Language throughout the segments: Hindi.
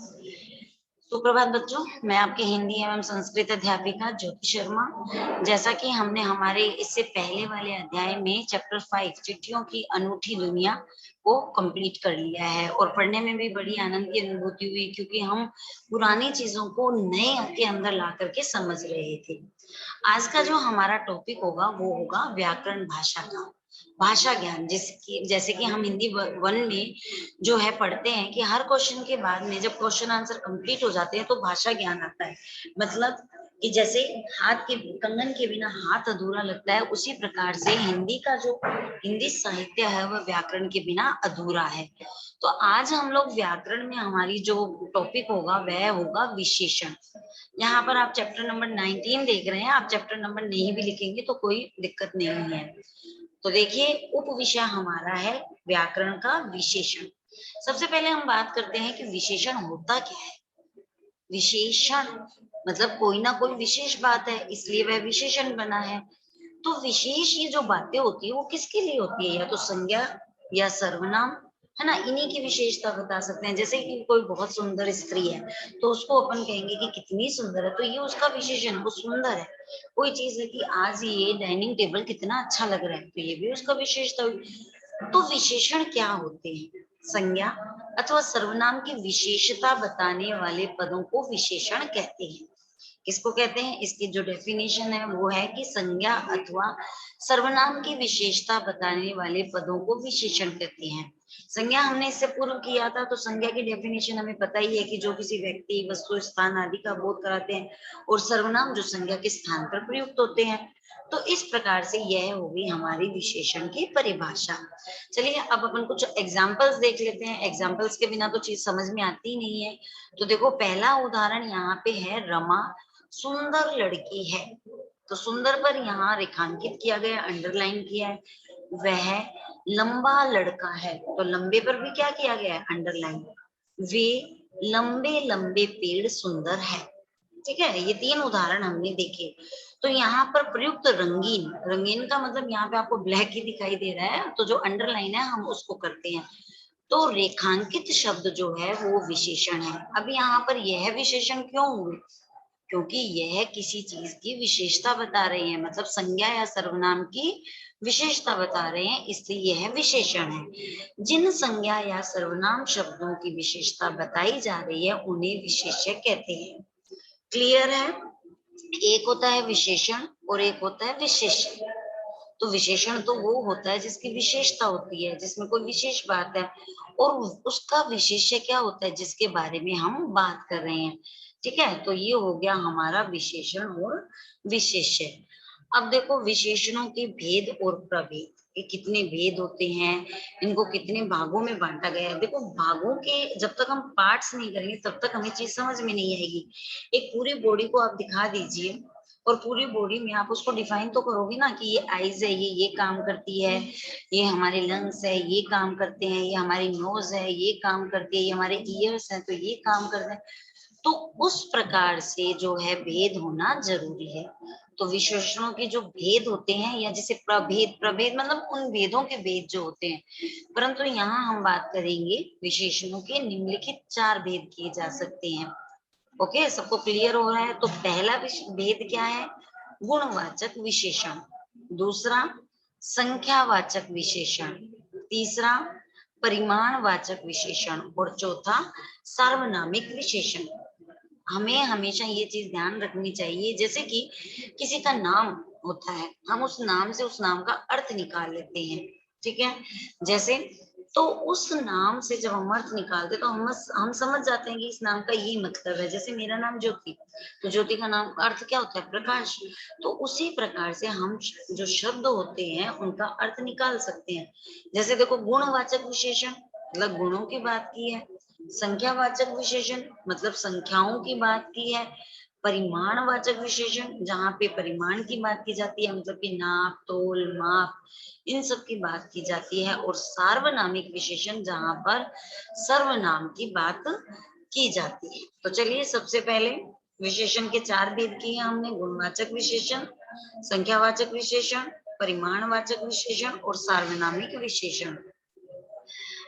सुप्रभात बच्चों, मैं आपके हिंदी एवं संस्कृत अध्यापिका ज्योति शर्मा। जैसा कि हमने हमारे इससे पहले वाले अध्याय में चैप्टर 5 चिट्ठियों की अनूठी दुनिया को कंप्लीट कर लिया है और पढ़ने में भी बड़ी आनंद की अनुभूति हुई, क्योंकि हम पुरानी चीजों को नए के अंदर ला करके समझ रहे थे। आज का जो हमारा टॉपिक होगा वो होगा व्याकरण भाषा का भाषा ज्ञान। जिसकी जैसे कि हम हिंदी वन में जो है पढ़ते हैं कि हर क्वेश्चन के बाद में जब क्वेश्चन आंसर कंप्लीट हो जाते हैं तो भाषा ज्ञान आता है। मतलब कि जैसे हाथ के कंगन के बिना हाथ अधूरा लगता है, उसी प्रकार से हिंदी का जो हिंदी साहित्य है वह व्याकरण के बिना अधूरा है। तो आज हम लोग व्याकरण में हमारी जो टॉपिक होगा वह होगा विशेषण। यहाँ पर आप चैप्टर नंबर 19 देख रहे हैं, आप चैप्टर नंबर नहीं भी लिखेंगे तो कोई दिक्कत नहीं है। तो देखिए, उप विषय हमारा है व्याकरण का विशेषण। सबसे पहले हम बात करते हैं कि विशेषण होता क्या है। विशेषण मतलब कोई ना कोई विशेष बात है, इसलिए वह विशेषण बना है। तो विशेष ये जो बातें होती है वो किसके लिए होती है? या तो संज्ञा या सर्वनाम, है ना, इन्हीं की विशेषता बता सकते हैं। जैसे कि कोई बहुत सुंदर स्त्री है तो उसको अपन कहेंगे कि कितनी सुंदर है, तो ये उसका विशेषण, वो सुंदर है। कोई चीज है कि आज ये डाइनिंग टेबल कितना अच्छा लग रहा है, तो ये भी उसका विशेषता हुई। तो विशेषण क्या होते हैं? संज्ञा अथवा सर्वनाम की विशेषता बताने वाले पदों को विशेषण कहते हैं। किसको कहते हैं? इसकी जो डेफिनेशन है वो है कि संज्ञा अथवा सर्वनाम की विशेषता बताने वाले पदों को विशेषण कहते हैं। संज्ञा हमने इससे पूर्व किया था, तो संज्ञा की डेफिनेशन हमें पता ही है कि जो किसी व्यक्ति, वस्तु, स्थान आदि का बोध कराते हैं, और सर्वनाम जो संज्ञा के स्थान पर प्रयुक्त होते हैं। तो इस प्रकार से यह होगी हमारी विशेषण की परिभाषा। चलिए अब अपन कुछ एग्जाम्पल्स देख लेते हैं। एग्जाम्पल्स के बिना तो चीज समझ में आती नहीं है। तो देखो, पहला उदाहरण यहाँ पे है, रमा सुंदर लड़की है। तो सुंदर पर यहाँ रेखांकित किया गया, अंडरलाइन किया है। वह लंबा लड़का है, तो लंबे पर भी क्या किया गया है? अंडरलाइन। वे लंबे लंबे पेड़ सुंदर है। ठीक है, ये 3 उदाहरण हमने देखे। तो यहाँ पर प्रयुक्त रंगीन, रंगीन का मतलब यहाँ पे आपको ब्लैक ही दिखाई दे रहा है, तो जो अंडरलाइन है हम उसको करते हैं। तो रेखांकित शब्द जो है वो विशेषण है। अब यहाँ पर यह विशेषण क्यों हुए? क्योंकि यह किसी चीज की विशेषता बता रहे हैं, मतलब संज्ञा या सर्वनाम की विशेषता बता रहे हैं, इसलिए यह विशेषण है। जिन संज्ञा या सर्वनाम शब्दों की विशेषता बताई जा रही है उन्हें विशेष्य कहते हैं। क्लियर है? एक होता है विशेषण और एक होता है विशेष्य। तो विशेषण तो वो होता है जिसकी विशेषता होती है, जिसमें कोई विशेष बात है, और उसका विशेष्य क्या होता है? जिसके बारे में हम बात कर रहे हैं। ठीक है, तो ये हो गया हमारा विशेषण और विशेष्य। अब देखो, विशेषणों के भेद और प्रभेद, ये कितने भेद होते हैं, इनको कितने भागों में बांटा गया है। देखो, भागों के जब तक हम पार्ट्स नहीं करेंगे तब तक हमें चीज समझ में नहीं आएगी। एक पूरी बॉडी को आप दिखा दीजिए और पूरी बॉडी में आप उसको डिफाइन तो करोगे ना कि ये आईज है, ये काम करती है, ये हमारे लंग्स है, ये काम करते हैं, ये हमारी नोज है, ये काम करती है, ये हमारे ईयर्स हैं तो ये काम करते हैं। तो उस प्रकार से जो है भेद होना जरूरी है। तो विशेषणों के जो भेद होते हैं, या जिसे प्रभेद, प्रभेद मतलब उन भेदों के भेद जो होते हैं, परंतु यहाँ हम बात करेंगे विशेषणों के निम्नलिखित 4 भेद किए जा सकते हैं। ओके, सबको क्लियर हो रहा है? तो पहला भेद क्या है? गुणवाचक विशेषण। दूसरा, संख्यावाचक विशेषण। तीसरा, परिमाणवाचक विशेषण। और चौथा, सार्वनामिक विशेषण। हमें हमेशा ये चीज ध्यान रखनी चाहिए, जैसे कि किसी का नाम होता है, हम उस नाम से उस नाम का अर्थ निकाल लेते हैं। ठीक है, जैसे तो उस नाम से जब हम अर्थ निकालते तो हम समझ जाते हैं कि इस नाम का ये मतलब है। जैसे मेरा नाम ज्योति, तो ज्योति का नाम अर्थ क्या होता है? प्रकाश। तो उसी प्रकार से हम जो शब्द होते हैं उनका अर्थ निकाल सकते हैं। जैसे देखो, गुणवाचक विशेषण मतलब गुणों की बात की है। संख्यावाचक विशेषण मतलब संख्याओं की बात की है। परिमाणवाचक विशेषण जहाँ पे परिमाण की बात की जाती है, मतलब कि नाप, तोल, माप, इन सब की बात की जाती है। और सार्वनामिक विशेषण जहाँ पर सर्वनाम की बात की जाती है। तो चलिए, सबसे पहले विशेषण के 4 भेद किए हमने: गुणवाचक विशेषण, संख्यावाचक विशेषण, परिमाणवाचक विशेषण और सार्वनामिक विशेषण।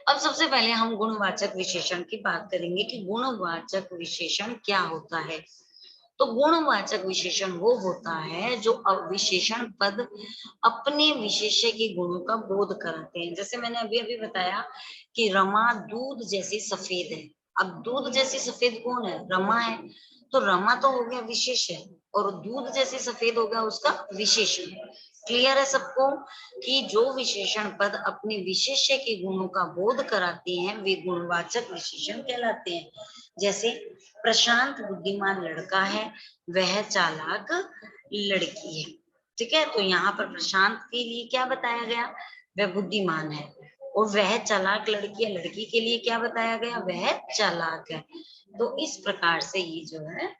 अब सबसे पहले हम गुणवाचक विशेषण की बात करेंगे कि गुणवाचक विशेषण क्या होता है। तो गुणवाचक विशेषण वो होता है जो विशेषण पद अपने विशेष्य के गुणों का बोध कराते हैं। जैसे मैंने अभी अभी बताया कि रमा दूध जैसी सफेद है। अब दूध जैसी सफेद कौन है? रमा है। तो रमा तो हो गया विशेष्य और दूध जैसी सफेद हो गया उसका विशेषण। क्लियर है सबको कि जो विशेषण पद अपने विशेष्य के गुणों का बोध कराते हैं वे गुणवाचक विशेषण कहलाते हैं। जैसे प्रशांत बुद्धिमान लड़का है, वह चालाक लड़की है। ठीक है, तो यहाँ पर प्रशांत के लिए क्या बताया गया? वह बुद्धिमान है। और वह चालाक लड़की है, लड़की के लिए क्या बताया गया? वह चालाक है। तो इस प्रकार से ये जो है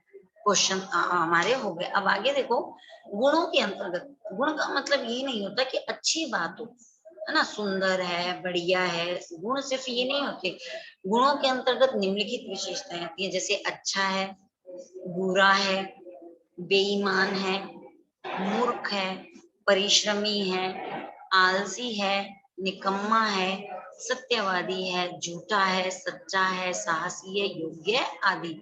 क्वेश्चन हमारे हो गए। अब आगे देखो, गुणों के अंतर्गत, गुण का मतलब ये नहीं होता कि अच्छी बात हो, है ना, सुंदर है, बढ़िया है। गुण सिर्फ ये नहीं होते। गुणों के अंतर्गत निम्नलिखित विशेषताएं आती है, जैसे अच्छा है, बुरा है, बेईमान है, मूर्ख है, परिश्रमी है, आलसी है, निकम्मा है, सत्यवादी है, झूठा है, सच्चा है, साहसी है, योग्य है आदि।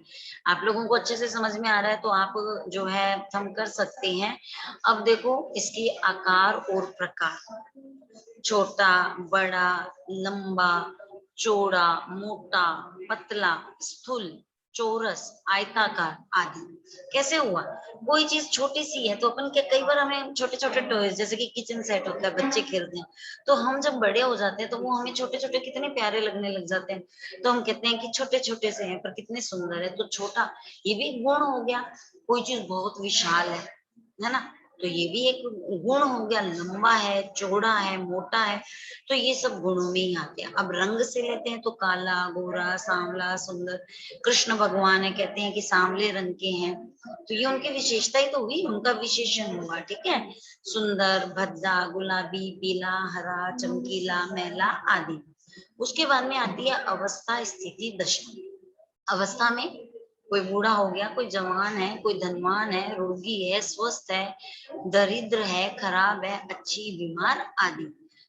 आप लोगों को अच्छे से समझ में आ रहा है तो आप जो है थम कर सकते हैं। अब देखो इसकी आकार और प्रकार, छोटा, बड़ा, लंबा, चौड़ा, मोटा, पतला, स्थूल, चौरस, आयताकार आदि। कैसे हुआ? कोई चीज छोटी सी है तो अपन के कई बार हमें छोटे छोटे टॉयज जैसे कि किचन सेट होता है, बच्चे खेलते हैं, तो हम जब बड़े हो जाते हैं तो वो हमें छोटे छोटे कितने प्यारे लगने लग जाते हैं। तो हम कहते हैं कि छोटे छोटे से हैं पर कितने सुंदर है। तो छोटा, ये भी गुण हो गया। कोई चीज बहुत विशाल है ना, तो ये भी एक गुण हो गया। लंबा है, चौड़ा है, मोटा है, तो ये सब गुणों में ही आते हैं। अब रंग से लेते हैं तो काला, गोरा, सांवला, सुंदर। कृष्ण भगवान है, कहते हैं कि सांवले रंग के हैं, तो ये उनकी विशेषता ही तो हुई, उनका विशेषण हुआ। ठीक है, सुंदर, भद्दा, गुलाबी, पीला, हरा, चमकीला, मैला आदि। उसके बाद में आती है अवस्था, स्थिति, दशा। अवस्था में कोई बूढ़ा हो गया, कोई जवान है, कोई धनवान है, रोगी है, स्वस्थ है, दरिद्र है, खराब है, अच्छी, बीमार आदि।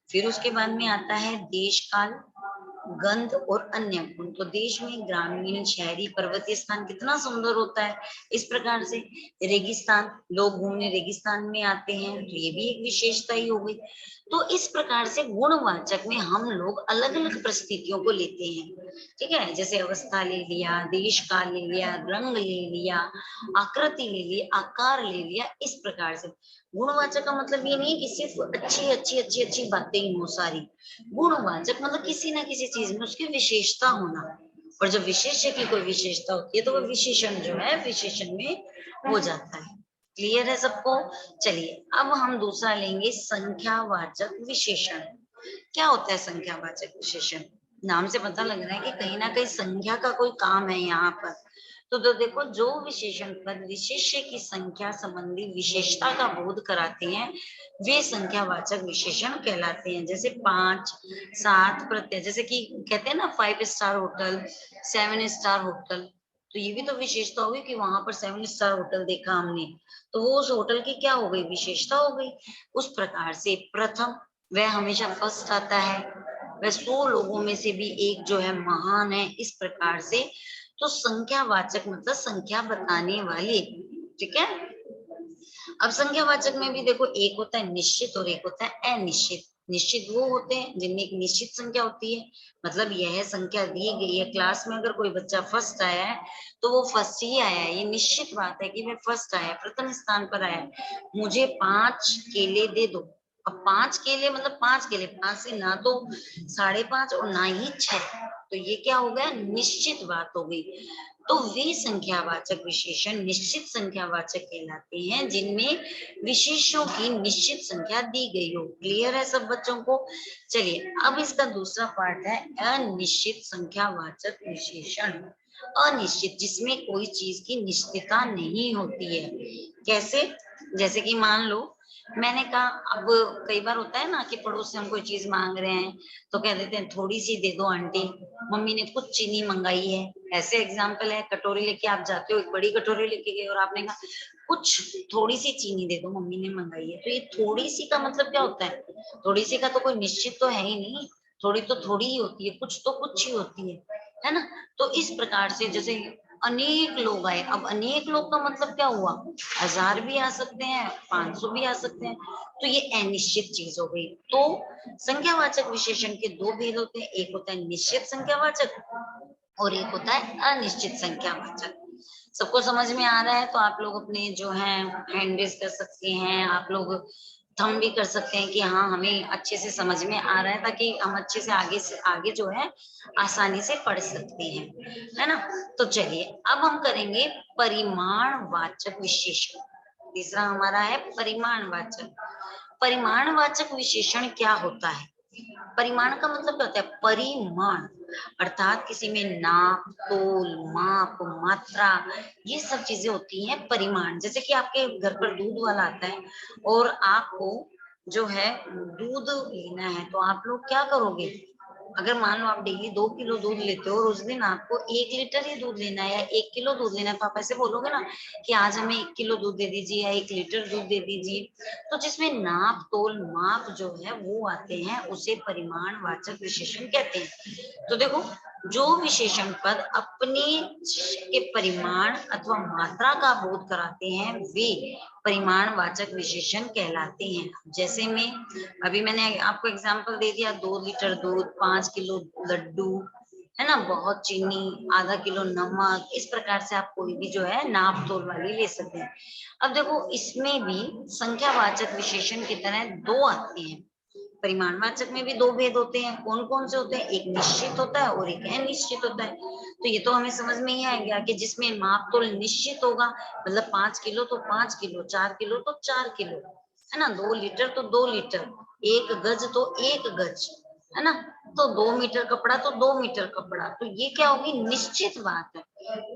फिर उसके बाद में आता है देश काल, गंध और अन्य गुण। तो देश में ग्रामीण, शहरी, पर्वतीय स्थान कितना सुंदर होता है। इस प्रकार से रेगिस्तान, लोग घूमने रेगिस्तान में आते हैं, तो ये भी एक विशेषता ही हो गई। तो इस प्रकार से गुणवाचक में हम लोग अलग अलग परिस्थितियों को लेते हैं। ठीक है, जैसे अवस्था ले लिया, देश काल ले लिया, रंग ले लिया, आकृति ले ली, आकार ले लिया। इस प्रकार से गुणवाचक का मतलब ये नहीं कि सिर्फ अच्छी अच्छी अच्छी अच्छी बातें ही हो सारी। गुणवाचक मतलब किसी ना किसी चीज में उसकी विशेषता होना, और जब विशेष्य की कोई विशेषता होती है तो वह विशेषण जो है विशेषण में हो जाता है। क्लियर है सबको? चलिए अब हम दूसरा लेंगे, संख्यावाचक विशेषण। क्या होता है संख्यावाचक विशेषण? नाम से पता लग रहा है कि कहीं ना कहीं संख्या का कोई काम है यहाँ पर। तो देखो, जो विशेषण पद विशेष्य की संख्या संबंधी विशेषता का बोध कराते हैं वे संख्यावाचक विशेषण कहलाते हैं। जैसे 5, 7 प्रत्यय, जैसे कि कहते हैं ना 5 स्टार होटल, 7 स्टार होटल, तो ये भी तो विशेषता होगी कि वहां पर 7 स्टार होटल देखा हमने, तो वो उस होटल की क्या हो गई? विशेषता हो गई। उस प्रकार से प्रथम, वह हमेशा फर्स्ट आता है, वह 100 लोगों में से भी एक जो है महान है। इस प्रकार से तो संख्यावाचक मतलब संख्या बताने वाले। ठीक है, अब संख्यावाचक में भी देखो, एक होता है निश्चित और एक होता है अनिश्चित। निश्चित वो होते हैं जिनमें एक निश्चित संख्या होती है, मतलब यह संख्या दी गई है। क्लास में अगर कोई बच्चा फर्स्ट आया है तो वो फर्स्ट ही आया है, ये निश्चित बात है कि वह फर्स्ट आया है, प्रथम स्थान पर आया है। मुझे 5 केले दे दो। अब 5 केले मतलब 5 केले, 5 से ना तो 5.5 और ना ही 6, तो ये क्या हो गया? निश्चित बात हो गई। तो वे संख्यावाचक विशेषण निश्चित संख्यावाचक कहलाते हैं जिनमें विशेषों की निश्चित संख्या दी गई हो। क्लियर है सब बच्चों को? चलिए अब इसका दूसरा पार्ट है अनिश्चित संख्यावाचक विशेषण। अनिश्चित, जिसमें कोई चीज की निश्चितता नहीं होती है। कैसे? जैसे कि मान लो मैंने कहा, अब कई बार होता है ना कि पड़ोस से हम कोई चीज मांग रहे हैं तो कह देते हैं थोड़ी सी दे दो आंटी, मम्मी ने कुछ चीनी मंगाई है। ऐसे एग्जाम्पल है, कटोरी लेके आप जाते हो, एक बड़ी कटोरी लेके गए और आपने कहा कुछ थोड़ी सी चीनी दे दो, मम्मी ने मंगाई है। तो ये थोड़ी सी का मतलब क्या होता है? थोड़ी सी का तो कोई निश्चित तो है ही नहीं, थोड़ी तो थोड़ी ही होती है, कुछ तो कुछ ही होती है ना। तो इस प्रकार से जैसे अनेक लोग आए, अब अनेक लोग का मतलब क्या हुआ, 1000 भी आ सकते हैं, 500 भी आ सकते हैं, तो ये अनिश्चित चीज हो गई। तो संख्यावाचक विशेषण के दो भेद होते हैं, एक होता है निश्चित संख्यावाचक और एक होता है अनिश्चित संख्यावाचक। सबको समझ में आ रहा है तो आप लोग अपने जो है हैंड रेज कर सकते हैं, आप लोग थंब भी कर सकते हैं कि हाँ हमें अच्छे से समझ में आ रहा है, ताकि हम अच्छे से आगे जो है आसानी से पढ़ सकते हैं, है ना। तो चलिए अब हम करेंगे परिमाणवाचक विशेषण। तीसरा हमारा है परिमाणवाचक। परिमाणवाचक विशेषण क्या होता है? परिमाण का मतलब क्या होता है? परिमाण, अर्थात किसी में नाप, तोल, माप, मात्रा, ये सब चीजें होती हैं परिमाण। जैसे कि आपके घर पर दूध वाला आता है और आपको जो है दूध लेना है, तो आप लोग क्या करोगे? अगर मान लो आप डेली 2 किलो दूध लेते हो और उस दिन आपको 1 लीटर ही दूध लेना है या 1 किलो दूध लेना है, तो आप ऐसे बोलोगे ना कि आज हमें 1 किलो दूध दे दीजिए या 1 लीटर दूध दे दीजिए। तो जिसमें नाप तोल माप जो है वो आते हैं, उसे परिमाणवाचक विशेषण कहते हैं। तो देखो, जो विशेषण पद अपने के परिमाण अथवा मात्रा का बोध कराते हैं वे परिमाणवाचक विशेषण कहलाते हैं। जैसे में अभी मैंने आपको एग्जांपल दे दिया, 2 लीटर दूध, 5 किलो लड्डू, है ना, बहुत चीनी, आधा किलो नमक, इस प्रकार से आप कोई भी जो है नाप तोल वाली ले सकते हैं। अब देखो इसमें भी संख्यावाचक विशेषण की तरह दो आते हैं। परिमाणवाचक में भी दो भेद होते हैं। कौन कौन से होते हैं? एक निश्चित होता है और एक अनिश्चित होता है। तो ये तो हमें समझ में ही आ गया कि जिसमें माप तोल निश्चित होगा, मतलब 5 किलो तो 5 किलो, 4 किलो तो 4 किलो, है ना, 2 लीटर तो 2 लीटर, 1 गज तो 1 गज, है ना। तो 2 मीटर कपड़ा तो 2 मीटर कपड़ा, तो ये क्या होगी? निश्चित बात है।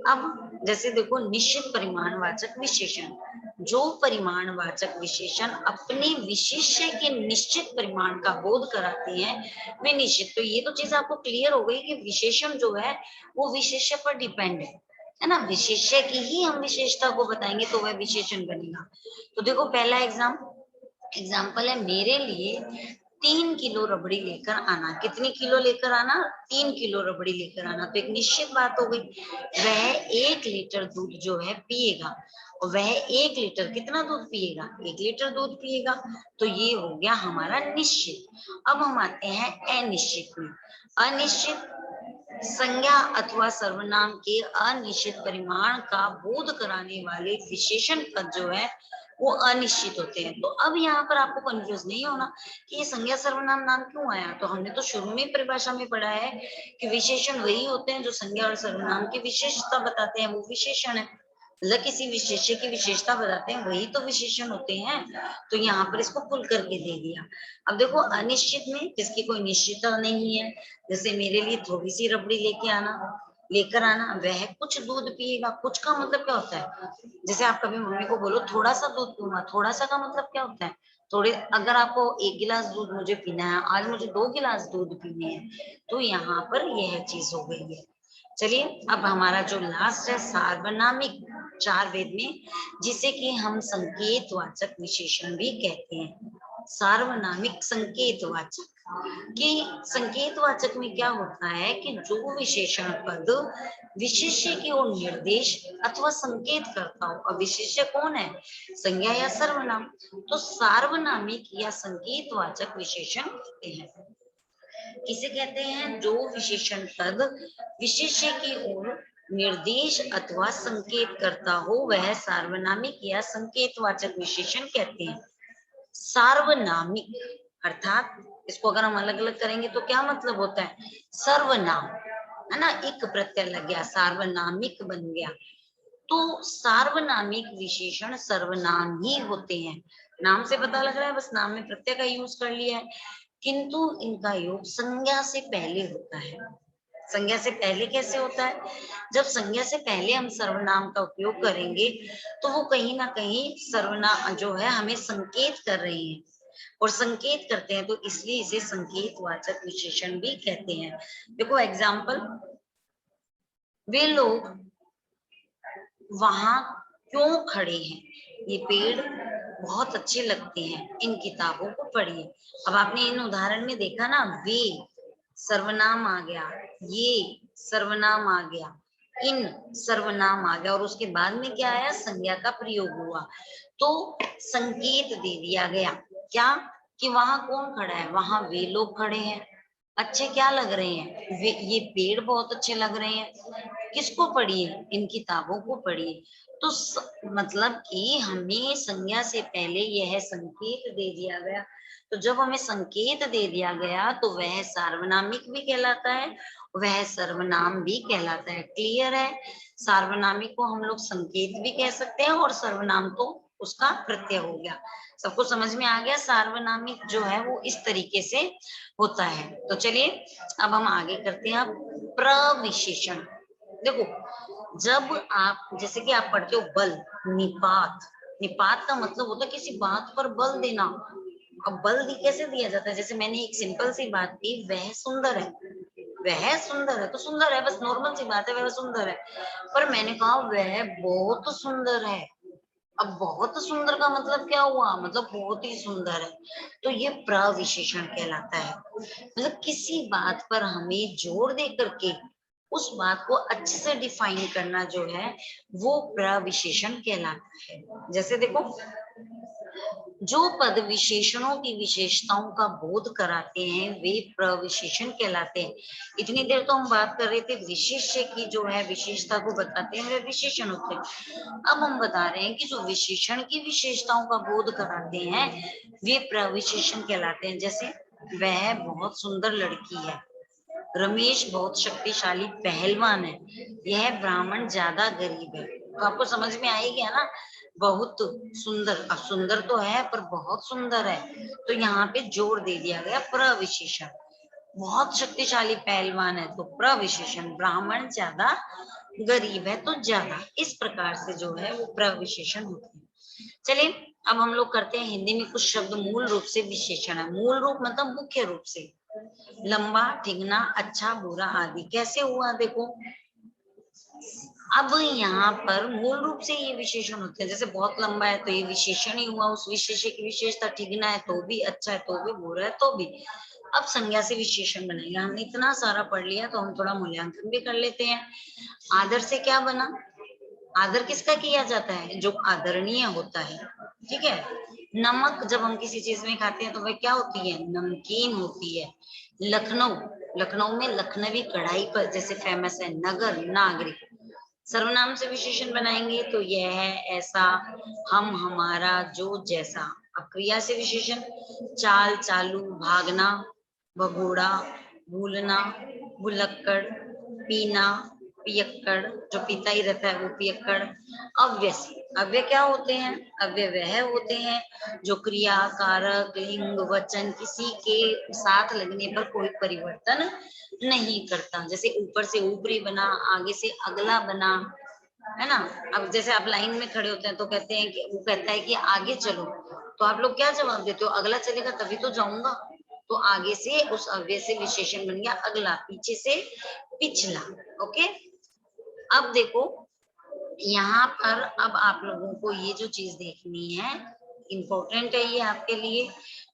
अब जैसे देखो, निश्चित परिमाणवाचक विशेषण, जो परिमाणवाचक विशेषण अपने विशेष्य के निश्चित परिमाण का बोध कराते हैं वे निश्चित। तो ये तो चीज आपको क्लियर हो गई कि विशेषण जो है वो विशेष्य पर डिपेंड है ना। विशेष्य की ही हम विशेषता को बताएंगे तो वह विशेषण बनेगा। तो देखो पहला एग्जाम्पल है, मेरे लिए 3 किलो रबड़ी लेकर आना। कितनी किलो लेकर आना? 3 किलो रबड़ी लेकर आना। तो एक निश्चित बात हो गई। वह 1 लीटर दूध जो है पिएगा, और वह 1 लीटर कितना दूध पिएगा? 1 लीटर दूध पिएगा। तो ये हो गया हमारा निश्चित। अब हम आते हैं अनिश्चित में। अनिश्चित संज्ञा अथवा सर्वनाम के अनिश्चित परिमाण का बोध कराने वाले विशेषण पद जो है वो अनिश्चित होते हैं। तो अब यहाँ पर आपको कंफ्यूज नहीं होना कि ये संज्ञा सर्वनाम नाम क्यों आया। तो हमने तो शुरू में परिभाषा में पढ़ा है कि विशेषण वही होते हैं जो संज्ञा और सर्वनाम की विशेषता बताते हैं, वो विशेषण है। मतलब किसी विशेष्य की विशेषता बताते हैं, वही तो विशेषण होते हैं। तो यहाँ पर इसको खुल करके दे दिया। अब देखो अनिश्चित में जिसकी कोई निश्चितता नहीं है, जैसे मेरे लिए थोड़ी सी रबड़ी लेकर आना, वह कुछ दूध पिएगा। कुछ का मतलब क्या होता है? जैसे आप कभी मम्मी को बोलो थोड़ा सा दूध पीऊंगा, थोड़ा सा का मतलब क्या होता है? थोड़े, अगर आपको 1 गिलास दूध मुझे पीना है, आज मुझे 2 गिलास दूध पीने हैं, तो यहाँ पर यह चीज हो गई है। चलिए अब हमारा जो लास्ट है सार्वनामिक, 4 वेद में, जिसे कि हम संकेतवाचक विशेषण भी कहते हैं। सार्वनामिक संकेतवाचक, कि संकेतवाचक में क्या होता है कि जो विशेषण पद विशेष्य की ओर निर्देश अथवा संकेत करता हो। अब विशेष्य कौन है? संज्ञा या सर्वनाम। तो सार्वनामिक या संकेतवाचक विशेषण कहते हैं। किसे कहते हैं? जो विशेषण पद विशेष्य की ओर निर्देश अथवा संकेत करता हो वह सार्वनामिक या संकेतवाचक विशेषण कहते हैं। सार्वनामिक अर्थात इसको अगर हम अलग अलग करेंगे तो क्या मतलब होता है? सर्वनाम, है ना, एक प्रत्यय लग गया, सार्वनामिक बन गया। तो सार्वनामिक विशेषण सर्वनाम ही होते हैं। नाम से पता लग रहा है, बस नाम में प्रत्यय का यूज कर लिया है, किंतु इनका योग संज्ञा से पहले होता है। संज्ञा से पहले कैसे होता है? जब संज्ञा से पहले हम सर्वनाम का उपयोग करेंगे तो वो कहीं ना कहीं सर्वनाम जो है हमें संकेत कर रही है, और संकेत करते हैं तो इसलिए इसे संकेतवाचक विशेषण भी कहते हैं। देखो एग्जाम्पल, वे लोग वहां क्यों खड़े हैं? ये पेड़ बहुत अच्छे लगते हैं, इन किताबों को पढ़िए। अब आपने इन उदाहरण में देखा ना, वे सर्वनाम आ गया, ये सर्वनाम आ गया, इन सर्वनाम आ गया, और उसके बाद में क्या आया, संज्ञा का प्रयोग हुआ। तो संकेत दे दिया गया क्या, कि वहां कौन खड़ा है, वहां वे लोग खड़े हैं, अच्छे क्या लग रहे हैं, वे ये पेड़ बहुत अच्छे लग रहे हैं। किसको पढ़िए, इन किताबों को पढ़िए। तो मतलब कि हमें संज्ञा से पहले यह संकेत दे दिया गया। तो जब हमें संकेत दे दिया गया तो वह सार्वनामिक भी कहलाता है, वह सर्वनाम भी कहलाता है। क्लियर है? सार्वनामिक को हम लोग संकेत भी कह सकते हैं और सर्वनाम तो उसका प्रत्यय हो गया। सबको समझ में आ गया? सार्वनामिक जो है वो इस तरीके से होता है। तो चलिए अब हम आगे करते हैं। अब प्रविशेषण, देखो जब आप, जैसे कि आप पढ़ते हो बल, निपात, निपात का मतलब होता है किसी बात पर बल देना। अब बल दी कैसे दिया जाता है, जैसे मैंने एक सिंपल सी बात की, वह सुंदर है, वह सुंदर है तो सुंदर है, बस नॉर्मल सी बात है, वह सुंदर है। पर मैंने कहा वह बहुत सुंदर है, अब बहुत सुंदर का मतलब क्या हुआ, मतलब बहुत ही सुंदर है। तो ये प्रविशेषण कहलाता है। मतलब किसी बात पर हमें जोर दे करके उस बात को अच्छे से डिफाइन करना जो है वो प्रविशेषण कहलाता है। जैसे देखो, जो पद विशेषणों की विशेषताओं का बोध कराते हैं वे प्रविशेषण कहलाते हैं। इतनी देर तो हम बात कर रहे थे विशेष्य की, जो है विशेषता को बताते हैं वे विशेषण होते हैं। अब हम बता रहे हैं कि जो विशेषण की विशेषताओं का बोध कराते हैं वे प्रविशेषण कहलाते हैं। जैसे वह बहुत सुंदर लड़की है, रमेश बहुत शक्तिशाली पहलवान है, यह ब्राह्मण ज्यादा गरीब है। तो आपको समझ में आ ही गया ना, बहुत सुंदर, अब सुंदर तो है पर बहुत सुंदर है, तो यहाँ पे जोर दे दिया गया प्रविशेषण। बहुत शक्तिशाली पहलवान है तो प्रविशेषण, ब्राह्मण ज्यादा गरीब है तो ज्यादा, इस प्रकार से जो है वो प्रविशेषण होते हैं। चलिए अब हम लोग करते हैं हिंदी में कुछ शब्द मूल रूप से विशेषण है। मूल रूप मतलब मुख्य रूप से, लंबा, ठिगना, अच्छा, बुरा आदि। कैसे हुआ देखो, अब यहाँ पर मूल रूप से ये विशेषण होते हैं। जैसे बहुत लंबा है तो ये विशेषण ही हुआ, उस विशेषण की विशेषता। ठिगना है तो भी, अच्छा है तो भी, बुरा है तो भी। अब संज्ञा से विशेषण बनेगा। हमने इतना सारा पढ़ लिया तो हम थोड़ा मूल्यांकन भी कर लेते हैं। आदर से क्या बना, आदर किसका किया जाता है, जो आदरणीय होता है। ठीक है। नमक जब हम किसी चीज में खाते हैं तो वह क्या होती है, नमकीन होती है। लखनऊ, लखनऊ में लखनवी कढ़ाई पर जैसे फेमस है। नगर, नागरिक। सर्वनाम से विशेषण बनाएंगे तो यह है, ऐसा, हम, हमारा, जो, जैसा। अब क्रिया से विशेषण, चाल, चालू, भागना, भगोड़ा, भूलना, भुलक्कड़, पीना, पियक्कड़, जो पीता ही रहता है वो पियक्कड़। अव्यय से, अव्यय क्या होते हैं, अव्यय वह होते हैं जो क्रिया, कारक, लिंग, वचन किसी के साथ लगने पर कोई परिवर्तन नहीं करता। जैसे ऊपर से ऊपरी बना, आगे से अगला बना, है ना। अब जैसे आप लाइन में खड़े होते हैं तो कहते हैं कि, वो कहता है कि आगे चलो, तो आप लोग क्या जवाब देते हो, अगला चलेगा तभी तो जाऊंगा। तो आगे से उस अव्यय से विशेषण बन गया अगला, पीछे से पिछला। ओके। अब देखो यहाँ पर, अब आप लोगों को ये जो चीज देखनी है, इम्पोर्टेंट है ये आपके लिए,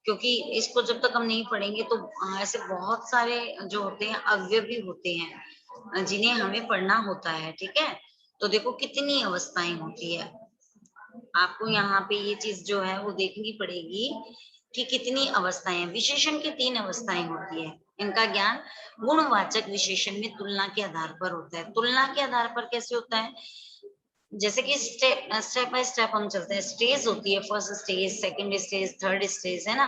क्योंकि इसको जब तक हम नहीं पढ़ेंगे तो ऐसे बहुत सारे जो होते हैं अव्यय भी होते हैं जिन्हें हमें पढ़ना होता है। ठीक है। तो देखो कितनी अवस्थाएं होती है, आपको यहाँ पे ये चीज जो है वो देखनी पड़ेगी कि कितनी अवस्थाएं। विशेषण की 3 अवस्थाएं होती है। इनका ज्ञान गुणवाचक विशेषण में तुलना के आधार पर होता है। तुलना के आधार पर कैसे होता है, जैसे कि स्टेप बाय स्टेप हम चलते हैं, स्टेज होती है, first stage, second stage, third stage, है ना।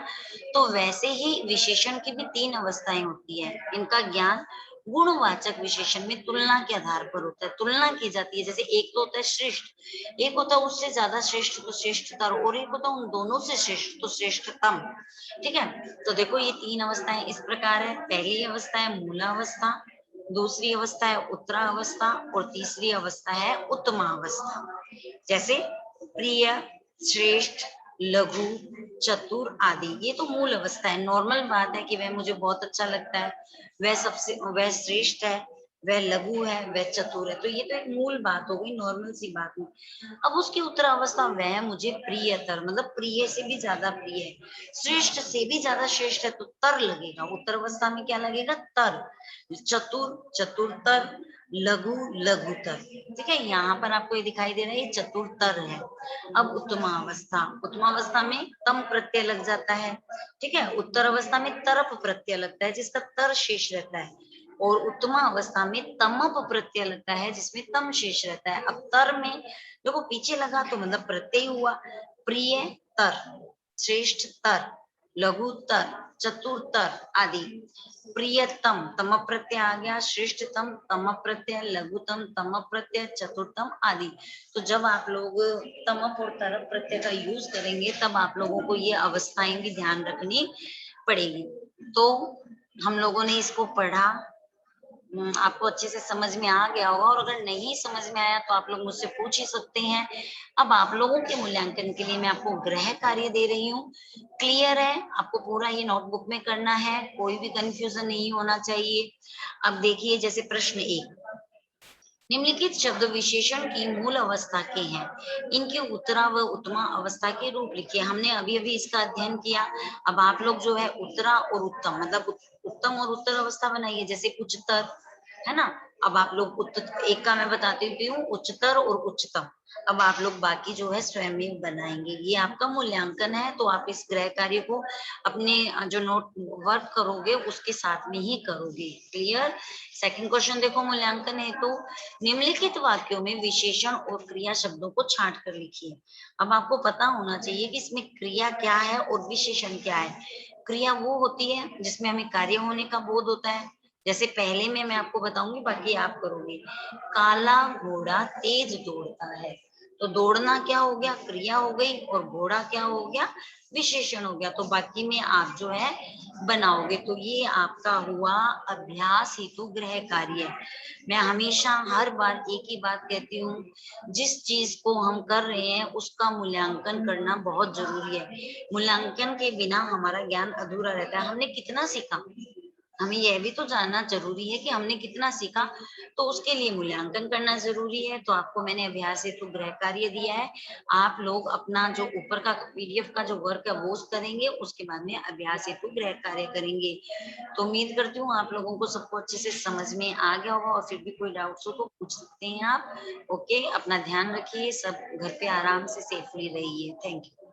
तो वैसे ही विशेषण की भी 3 अवस्थाएं होती है। इनका ज्ञान गुणवाचक विशेषण में तुलना के आधार पर होता है। तुलना की जाती है, जैसे एक तो होता है श्रेष्ठ, एक होता है उससे ज्यादा श्रेष्ठ तो श्रेष्ठतर, और एक होता है उन दोनों से श्रेष्ठ तो श्रेष्ठतम। ठीक है। तो देखो ये 3 अवस्थाएं इस प्रकार है। पहली अवस्था है मूलावस्था, दूसरी अवस्था है उत्तरावस्था, और तीसरी अवस्था है उत्तमावस्था। जैसे प्रिय, श्रेष्ठ, लघु, चतुर आदि, ये तो मूल अवस्था है। नॉर्मल बात है कि वह मुझे बहुत अच्छा लगता है, वह सबसे, वह श्रेष्ठ है, वह लघु है, वह चतुर है। तो ये तो एक मूल बात हो गई, नॉर्मल सी बात हुई। अब उसकी उत्तर अवस्था, वह मुझे प्रियतर, मतलब प्रिय से भी ज्यादा प्रिय है, श्रेष्ठ से भी ज्यादा श्रेष्ठ है, तो तर लगेगा। उत्तर अवस्था में क्या लगेगा? तर। चतुर, चतुरतर। लघु, लघुतर। ठीक है, यहाँ पर आपको ये दिखाई दे रहा है, ये चतुरतर है। अब उत्तमावस्था, उत्तमावस्था में तम प्रत्यय लग जाता है। ठीक है, उत्तर अवस्था में तरप प्रत्यय लगता है, जिसका तर शेष रहता है। और उत्तमा अवस्था में तमप प्रत्यय लगता है, जिसमें तम शेष रहता है। अब तर में देखो पीछे लगा तो मतलब प्रत्यय हुआ। प्रिय तर, श्रेष्ठ तर, लघुतर, चतुरतर आदि। प्रियतम तम प्रत्यय आ गया, श्रेष्ठतम तम प्रत्यय, लघुतम तम प्रत्यय, चतुर्थम आदि। तो जब आप लोग तमप और तरप प्रत्यय का यूज करेंगे, तब आप लोगों को ये अवस्थाएं भी ध्यान रखनी पड़ेगी। तो हम लोगों ने इसको पढ़ा, आपको अच्छे से समझ में आ गया होगा। और अगर नहीं समझ में आया तो आप लोग मुझसे पूछ ही सकते हैं। अब आप लोगों के मूल्यांकन के लिए मैं आपको गृह कार्य दे रही हूँ। क्लियर है? आपको पूरा ये नोटबुक में करना है, कोई भी कंफ्यूजन नहीं होना चाहिए। अब देखिए, जैसे प्रश्न 1, निम्नलिखित शब्द विशेषण की मूल अवस्था के हैं, इनके उत्तरा व उत्तमा अवस्था के रूप लिखिए। हमने अभी अभी इसका अध्ययन किया। अब आप लोग जो है उत्तरा और उत्तम, मतलब उत्तम और उत्तर अवस्था बनाइए, जैसे उच्चतर है ना। अब आप लोग एक का मैं बताती हूँ, उच्चतर और उच्चतम। अब आप लोग बाकी जो है स्वयं ही बनाएंगे। ये आपका मूल्यांकन है, तो आप इस गृह कार्य को अपने जो नोट वर्क करोगे उसके साथ में ही करोगे। क्लियर? सेकंड क्वेश्चन देखो, मूल्यांकन है तो निम्नलिखित वाक्यों में विशेषण और क्रिया शब्दों को छांट कर लिखिए। अब आपको पता होना चाहिए कि इसमें क्रिया क्या है और विशेषण क्या है। क्रिया वो होती है जिसमें हमें कार्य होने का बोध होता है। जैसे पहले में मैं आपको बताऊंगी, बाकी आप करोगे। काला घोड़ा तेज दौड़ता है, तो दौड़ना क्या हो गया? क्रिया हो गई। और घोड़ा क्या हो गया? विशेषण हो गया। तो बाकी में आप जो है बनाओगे। तो ये आपका हुआ अभ्यास हेतु गृह कार्य। मैं हमेशा हर बार एक ही बात कहती हूँ, जिस चीज को हम कर रहे हैं उसका मूल्यांकन करना बहुत जरूरी है। मूल्यांकन के बिना हमारा ज्ञान अधूरा रहता है। हमने कितना सीखा, हमें यह भी तो जानना जरूरी है कि हमने कितना सीखा, तो उसके लिए मूल्यांकन करना जरूरी है। तो आपको मैंने अभ्यास हेतु गृह कार्य दिया है। आप लोग अपना जो ऊपर का पीडीएफ का जो वर्क है वो करेंगे, उसके बाद में अभ्यास हेतु गृह कार्य करेंगे। तो उम्मीद करती हूँ आप लोगों को सबको अच्छे से समझ में आ गया होगा। और फिर भी कोई डाउट्स हो तो पूछ सकते हैं आप। ओके, अपना ध्यान रखिए, सब घर पे आराम से सेफली रहिए। Thank you.